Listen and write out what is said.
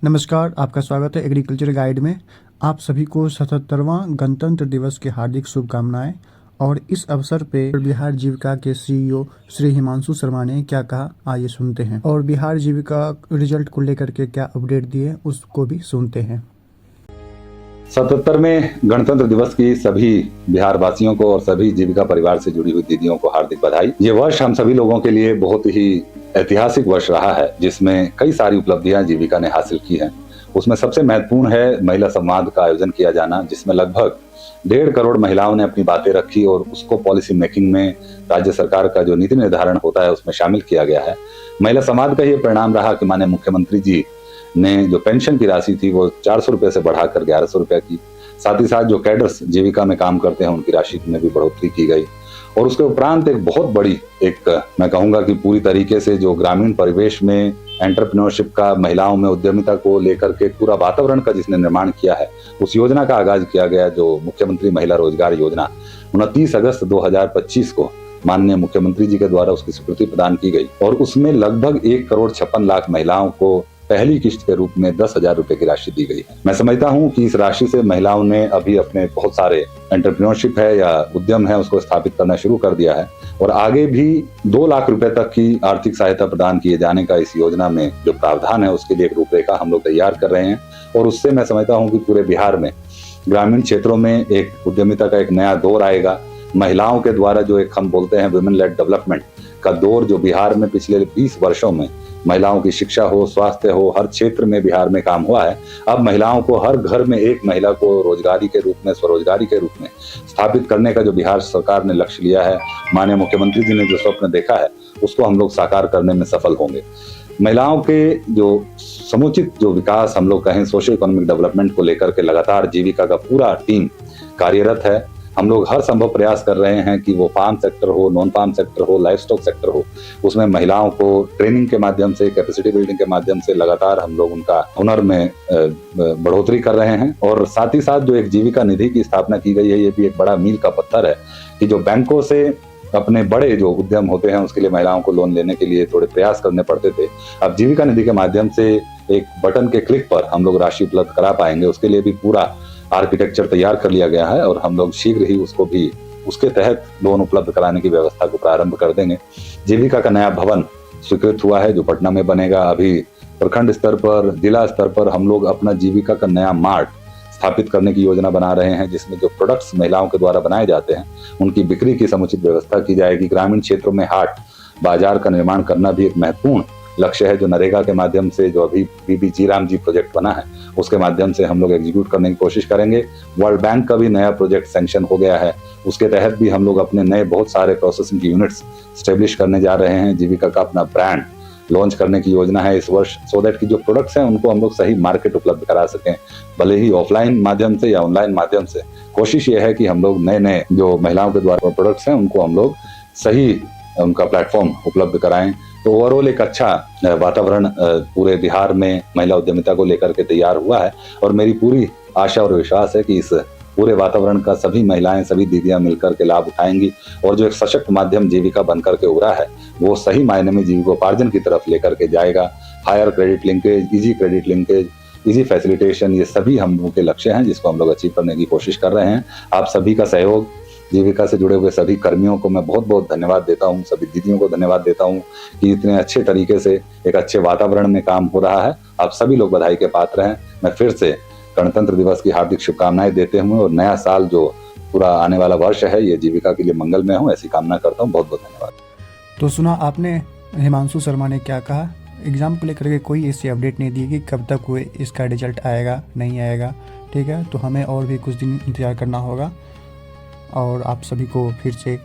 नमस्कार, आपका स्वागत है एग्रीकल्चर गाइड में। आप सभी को 77वां गणतंत्र दिवस की हार्दिक शुभकामनाएं। और इस अवसर पे बिहार जीविका के सीईओ श्री हिमांशु शर्मा ने क्या कहा, आइए सुनते हैं। और बिहार जीविका रिजल्ट को लेकर के क्या अपडेट दिए, उसको भी सुनते हैं। 77वें गणतंत्र दिवस की सभी बिहार वासियों को और सभी जीविका परिवार से जुड़ी हुई दीदियों को हार्दिक बधाई। ये वर्ष हम सभी लोगों के लिए बहुत ही ऐतिहासिक वर्ष रहा है, जिसमें कई सारी उपलब्धियां जीविका ने हासिल की हैं। उसमें सबसे महत्वपूर्ण है महिला संवाद का आयोजन किया जाना, जिसमें लगभग 1.5 करोड़ महिलाओं ने अपनी बातें रखी और उसको पॉलिसी मेकिंग में राज्य सरकार का जो नीति निर्धारण होता है उसमें शामिल किया गया है। महिला संवाद का ये परिणाम रहा कि माननीय मुख्यमंत्री जी ने जो पेंशन की राशि थी वो 400 रुपए से बढ़ाकर 1100 रुपए की। साथ ही साथ जो कैडर्स जीविका में काम करते हैं उनकी राशि में भी बढ़ोतरी की गई। और उसके उपरांत एक बहुत बड़ी मैं कहूंगा कि पूरी तरीके से जो ग्रामीण परिवेश में एंटरप्रेन्योरशिप का, महिलाओं में उद्यमिता को लेकर के पूरा वातावरण का जिसने निर्माण किया है, उस योजना का आगाज किया गया, जो मुख्यमंत्री महिला रोजगार योजना 29 अगस्त 2025 को माननीय मुख्यमंत्री जी के द्वारा उसकी स्वीकृति प्रदान की गई। और उसमें लगभग 1,56,00,000 महिलाओं को पहली किश्त के रूप में 10,000 रुपए की राशि दी गई है। मैं समझता हूं कि इस राशि से महिलाओं ने अभी अपने बहुत सारे एंटरप्रेन्योरशिप है या उद्यम है उसको स्थापित करना शुरू कर दिया है। और आगे भी 2 लाख रुपए तक की आर्थिक सहायता प्रदान किए जाने का इस योजना में जो प्रावधान है उसके लिए एक रूपरेखा हम लोग तैयार कर रहे हैं। और उससे मैं समझता हूँ कि पूरे बिहार में ग्रामीण क्षेत्रों में एक उद्यमिता का एक नया दौर आएगा। महिलाओं के द्वारा जो एक हम बोलते हैं वुमेन लेड डेवलपमेंट का दौर, जो बिहार में पिछले 20 वर्षों में महिलाओं की शिक्षा हो, स्वास्थ्य हो, हर क्षेत्र में बिहार में काम हुआ है। अब महिलाओं को हर घर में एक महिला को रोजगारी के रूप में, स्वरोजगारी के रूप में स्थापित करने का जो बिहार सरकार ने लक्ष्य लिया है, माननीय मुख्यमंत्री जी ने जो स्वप्न देखा है, उसको हम लोग साकार करने में सफल होंगे। महिलाओं के जो समुचित जो विकास, हम लोग कहें सोशियो इकोनॉमिक डेवलपमेंट को लेकर के लगातार जीविका का पूरा टीम कार्यरत है। हम लोग हर संभव प्रयास कर रहे हैं कि वो फार्म सेक्टर हो, नॉन फार्म सेक्टर हो, लाइफ स्टॉक सेक्टर हो, उसमें महिलाओं को ट्रेनिंग के माध्यम से, कैपेसिटी बिल्डिंग के माध्यम से लगातार हम लोग उनका हुनर में बढ़ोतरी कर रहे हैं। और साथ ही साथ जो एक जीविका निधि की स्थापना की गई है, ये भी एक बड़ा मील का पत्थर है कि जो बैंकों से अपने बड़े जो उद्यम होते हैं उसके लिए महिलाओं को लोन लेने के लिए थोड़े प्रयास करने पड़ते थे, अब जीविका निधि के माध्यम से एक बटन के क्लिक पर हम लोग राशि उपलब्ध करा पाएंगे। उसके लिए भी पूरा आर्किटेक्चर तैयार कर लिया गया है और हम लोग शीघ्र ही उसको भी उसके तहत लोन उपलब्ध कराने की व्यवस्था को प्रारंभ कर देंगे। जीविका का नया भवन स्वीकृत हुआ है जो पटना में बनेगा। अभी प्रखंड स्तर पर, जिला स्तर पर हम लोग अपना जीविका का नया मार्ट स्थापित करने की योजना बना रहे हैं, जिसमें जो प्रोडक्ट्स महिलाओं के द्वारा बनाए जाते हैं उनकी बिक्री की समुचित व्यवस्था की जाएगी। ग्रामीण क्षेत्रों में हाट बाजार का निर्माण करना भी एक महत्वपूर्ण लक्ष्य है, जो नरेगा के माध्यम से, जो अभी बीबी जीराम जी प्रोजेक्ट बना है, उसके माध्यम से हम लोग एग्जीक्यूट करने की कोशिश करेंगे। वर्ल्ड बैंक का भी नया प्रोजेक्ट सैंक्शन हो गया है, उसके तहत भी हम लोग अपने नए बहुत सारे प्रोसेसिंग की यूनिट्स स्टेब्लिश करने जा रहे हैं। जीविका का अपना ब्रांड लॉन्च करने की योजना है इस वर्ष, सो दैट की जो प्रोडक्ट्स हैं उनको हम लोग सही मार्केट उपलब्ध करा सकें, भले ही ऑफलाइन माध्यम से या ऑनलाइन माध्यम से। कोशिश ये है कि हम लोग नए नए जो महिलाओं के द्वारा प्रोडक्ट्स हैं उनको हम लोग सही उनका प्लेटफॉर्म उपलब्ध कराएं। तो ओवरऑल एक अच्छा वातावरण पूरे बिहार में महिला उद्यमिता को लेकर के तैयार हुआ है। और मेरी पूरी आशा और विश्वास है कि इस पूरे वातावरण का सभी महिलाएं, सभी दीदियां मिलकर के लाभ उठाएंगी और जो एक सशक्त माध्यम जीविका बनकर के उभरा है वो सही मायने में जीविकोपार्जन की तरफ लेकर के जाएगा। Higher credit linkage, easy credit linkage, easy facilitation, ये सभी हम लोगों के लक्ष्य हैं जिसको हम लोग अचीव करने की कोशिश कर रहे हैं। आप सभी का सहयोग, जीविका से जुड़े हुए सभी कर्मियों को मैं बहुत बहुत धन्यवाद देता हूं, सभी दीदियों को धन्यवाद देता हूं कि इतने अच्छे तरीके से एक अच्छे वातावरण में काम हो रहा है। आप सभी लोग बधाई के पात्र हैं। मैं फिर से गणतंत्र दिवस की हार्दिक शुभकामनाएं देते हुए और नया साल जो पूरा आने वाला वर्ष है ये जीविका के लिए मंगलमय हो, ऐसी कामना करता हूँ। बहुत बहुत धन्यवाद। तो सुना आपने हिमांशु शर्मा ने क्या कहा। एग्ज़ाम को लेकर के कोई ऐसी अपडेट नहीं दी कि कब तक हुए इसका रिजल्ट आएगा, नहीं आएगा। ठीक है, तो हमें और भी कुछ दिन इंतज़ार करना होगा। और आप सभी को फिर से